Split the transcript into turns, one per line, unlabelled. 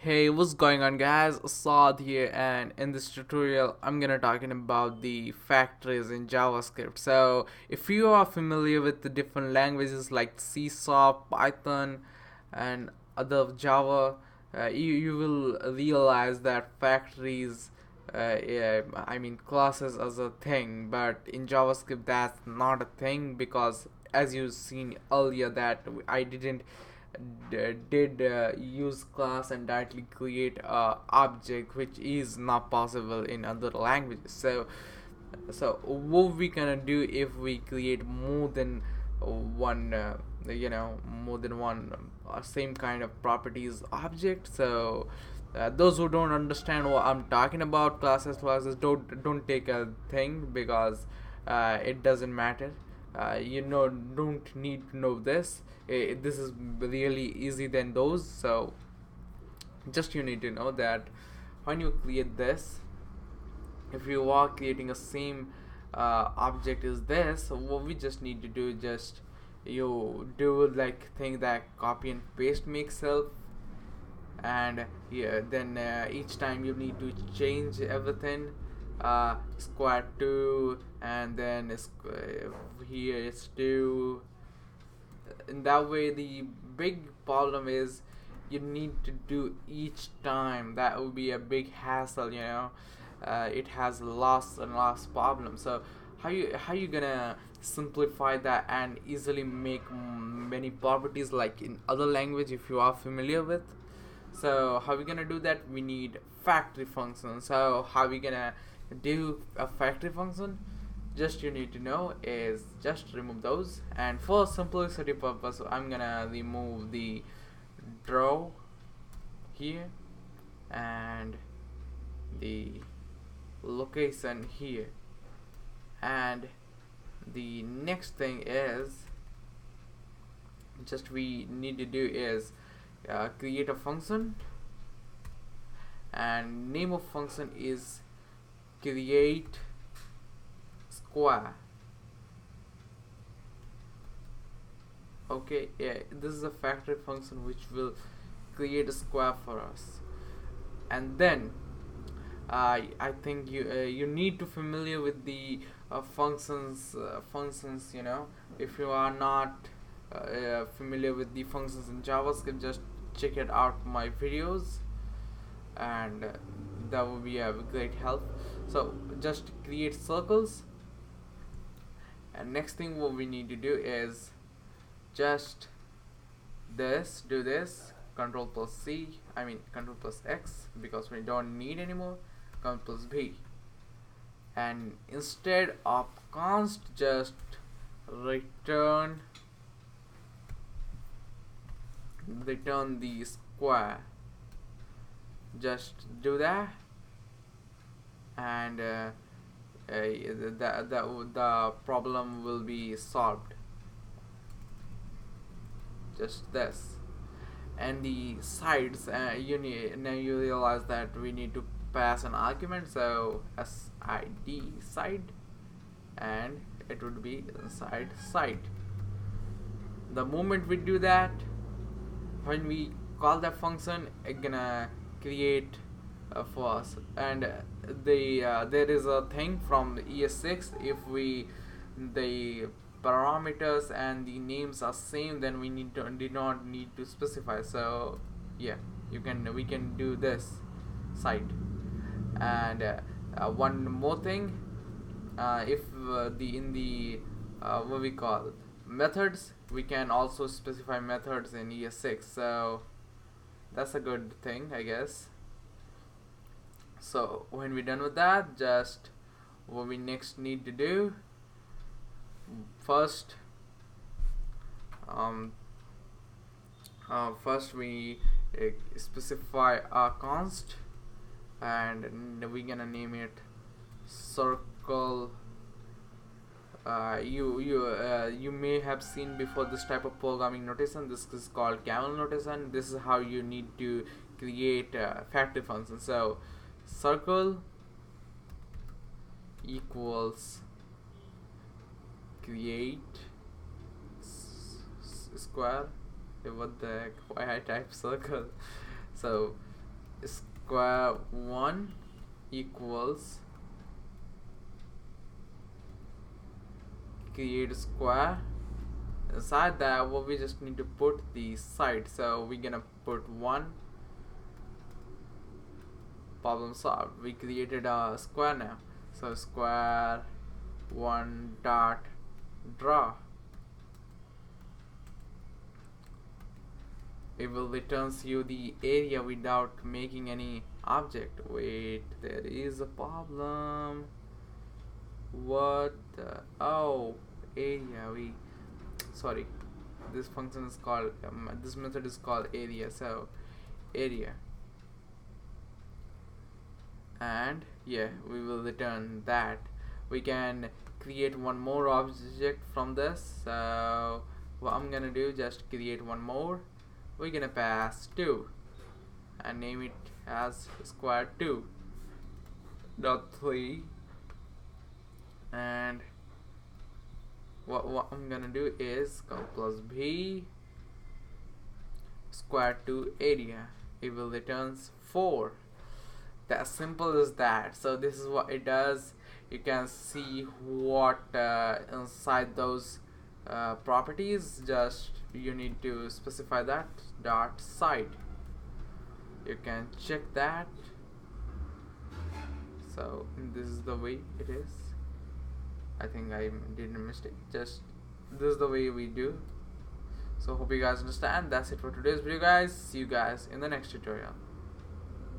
Hey, what's going on guys? Asad here, and in this tutorial I'm gonna talking about the factories in JavaScript. So if you are familiar with the different languages like C#, Python and other Java, you will realize that factories classes as a thing, but in JavaScript that's not a thing, because as you've seen earlier that I didn't did use class and directly create a object, which is not possible in other languages. So what we gonna do if we create more than one more than one same kind of properties object? So those who don't understand what I'm talking about, classes don't take a thing, because it doesn't matter. Don't need to know this. This is really easy than those. So just you need to know that when you create this, if you are creating a same object is this, so what we just need to do, just you do like thing that copy and paste makes help. And yeah, then each time you need to change everything, square 2, and then here it's 2. In that way, the big problem is you need to do each time. That would be a big hassle. It has lots and lots problem. So how you gonna simplify that and easily make many properties like in other language if you are familiar with? So how we gonna do that? We need factory function. So how we gonna do a factory function? Just you need to know is just remove those, and for simplicity purpose I'm gonna remove the draw here and the location here. And the next thing is, just we need to do is create a function, and name of function is create square. Okay, yeah, this is a factory function which will create a square for us. And then I think you need to familiar with the functions. If you are not familiar with the functions in JavaScript, just check it out my videos, and that will be a great help. So just create circles, and next thing what we need to do is just do this, control plus C, control plus X, because we don't need anymore, control plus B, and instead of const just return the square. Just do that, and the problem will be solved. Just this. And the sides, now you realize that we need to pass an argument, so sid side, and it would be inside side. The moment we do that, when we call that function, it's gonna create for us. And there is a thing from ES6, if the parameters and the names are same, then we did not need to specify. So yeah, we can do this side. And one more thing, if in the what we call methods, we can also specify methods in ES6. So that's a good thing, I guess. So when we're done with that, just what we next need to do, first we specify a const, and we're gonna name it circle. You may have seen before this type of programming notation. This is called camel notation. This is how you need to create factory function. So circle equals create square. What the heck? Why I type circle? So square 1 equals create a square. Inside that, what we just need to put the side, so we're gonna put 1. Problem solved. We created a square now, so square 1 dot draw. It will returns you the area without making any object. Wait, there is a problem. What the, oh, area, sorry, this function is called this method is called area, so area, and yeah, we will return that. We can create one more object from this, so what I'm gonna do, just create one more. We're gonna pass 2 and name it as square 2 dot 3, and what I'm gonna do is call plus b square 2 area. It will returns 4. That simple as that. So this is what it does. You can see what inside those properties. Just you need to specify that dot side. You can check that. So this is the way it is. I think I did a mistake. Just this is the way we do. So hope you guys understand. That's it for today's video, guys. See you guys in the next tutorial.